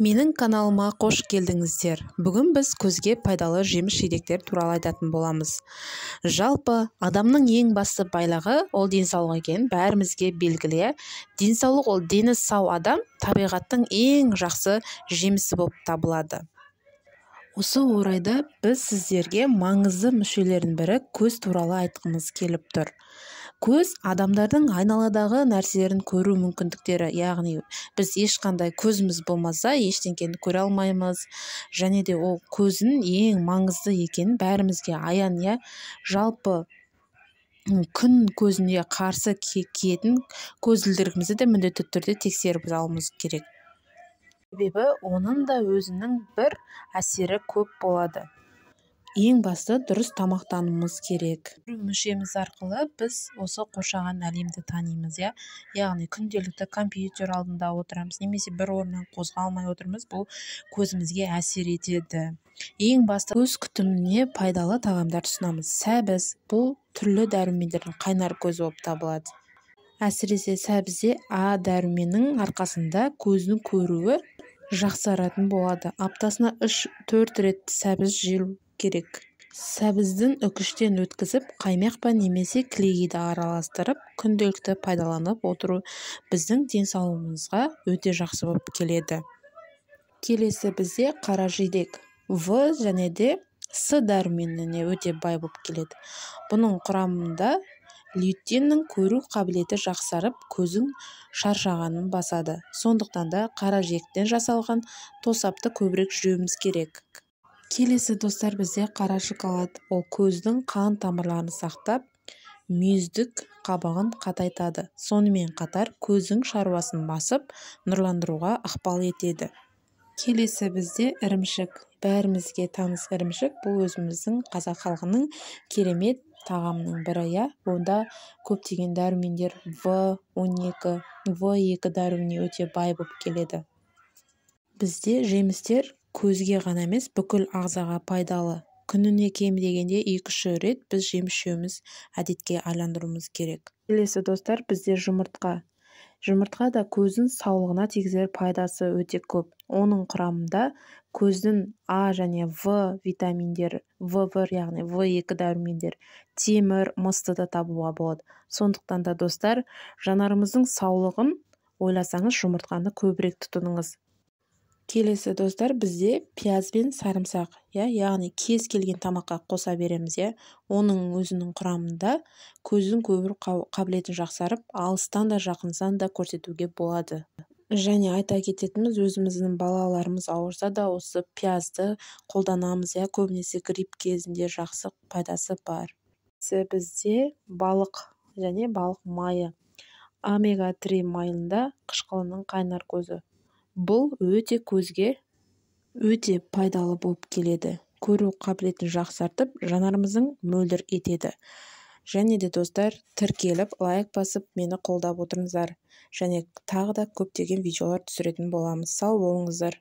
Менің каналыма қош келдіңіздер. Бүгін біз көзге пайдалы жеміс-жидектер туралы айтатын боламыз. Жалпы, адамның ең басты байлығы ол денсаулық екенін бәрімізге белгілі. Денсаулық ол дені сау адам табиғаттың ең жақсы жемісі болып табылады. Осы орайда біз сіздерге маңызды мүшелердің бірі көз туралы айтқымыз келіп тұр. Көз адамдардың айналадағы нәрселерін көру мүмкіндіктері, яғни біз ешқандай көзіміз болмаса ештеңені көре алмаймыз, және де ол көздің ең маңызды екенін бәрімізге аян. Жалпы күн көзіне қарсы киетін көзілдірігімізді де міндетті түрде тексеріп алуымыз керек. Себебі оның да өзінің бір әсері көп болады. Ең басты дұрыс тамақтануымыз керек. Мүшеміз арқылы біз осы қоршаған әлемді танимыз, яғни күнделікті компьютер алдында отырамыз, немесе бір орнынан қозғалмай отырмыз, бұл көзімізге әсер етеді. Ең басты көз күтіміне пайдалы тағамдар ұсынамыз. Сәбіз бұл түрлі дәрумендердің қайнар көзі болып табылады. Әсіресе сәбізде А дәруменінің арқасында көздің көруі жақсаратын болады. Аптасына 3-4 рет сәбіз жеу керек. Сәбіздің үкіштен өткізіп, қаймақпа немесе кілегейді араластырып, күнделікті пайдаланып отыру біздің денсаулығымызға өте жақсы болып келеді. Келесі бізде қара жидек. В және де С дәруменіне өте бай болып келеді. Бұның құрамында лютиннің көру қабілеті жақсарып, көзің шаршағанын басады. Сондықтан да қара жидектен жасалған тосапты көбірек жеуіміз керек. Келесі достар бізде қара шоколад. Ол көздің қан тамырларын сақтап, мүйіздік қабығын қатайтады. Сонымен қатар көздің шаруасын басып, нұрландыруға ықпал етеді. Келесі бізде ірімшік. Бәрімізге таныс ірімшік. Бұл өзіміздің қазақ халқының керемет тағамының бірі. Онда көптеген дәрумендер В12, В2 дәруменіне өте бай болып келеді. Бізде жемістер көзге ғана емес, бүкіл ағзаға пайдалы. Күніне кем дегенде 2-3 рет біз жеміс жеуіміз әдетке айландыруымыз керек. Келесі достар бізде жұмыртқа. Жұмыртқа да көздің саулығына тигізер пайдасы өте көп. Оның құрамында көздің А және В витаминдері, В1 яғни В2 дәрумендер, темір, мысты да табуға болады. Сондықтан да достар, жанарымыздың саулығын ойласаңыз, жұмыртқаны көбірек тұтыныңыз. Келесі достар бізде пияз бен сарымсақ, яғни кез келген тамаққа қоса береміз. Оның өзінің құрамында көздің көру қабілетін жақсарып, алыстан да жақынсан да көрсетуге болады. Және айта кететініміз, өзіміздің балаларымыз ауырса да осы пиязды қолданамыз. Көбінесе грипп кезінде жақсы пайдасы бар. Бізде балық және балық майы. Омега-3 майында қышқылының қайнар көзі. Бұл өте көзге өте пайдалы болып келеді. Көру қабілетін жақсартып, жанарымыздың мөлдір етеді. Және де достар, тіркеліп, лайк басып, мені қолдап отырыңыздар. Және тағы да көптеген видеолар түсіретін боламыз. Сау болыңыздар.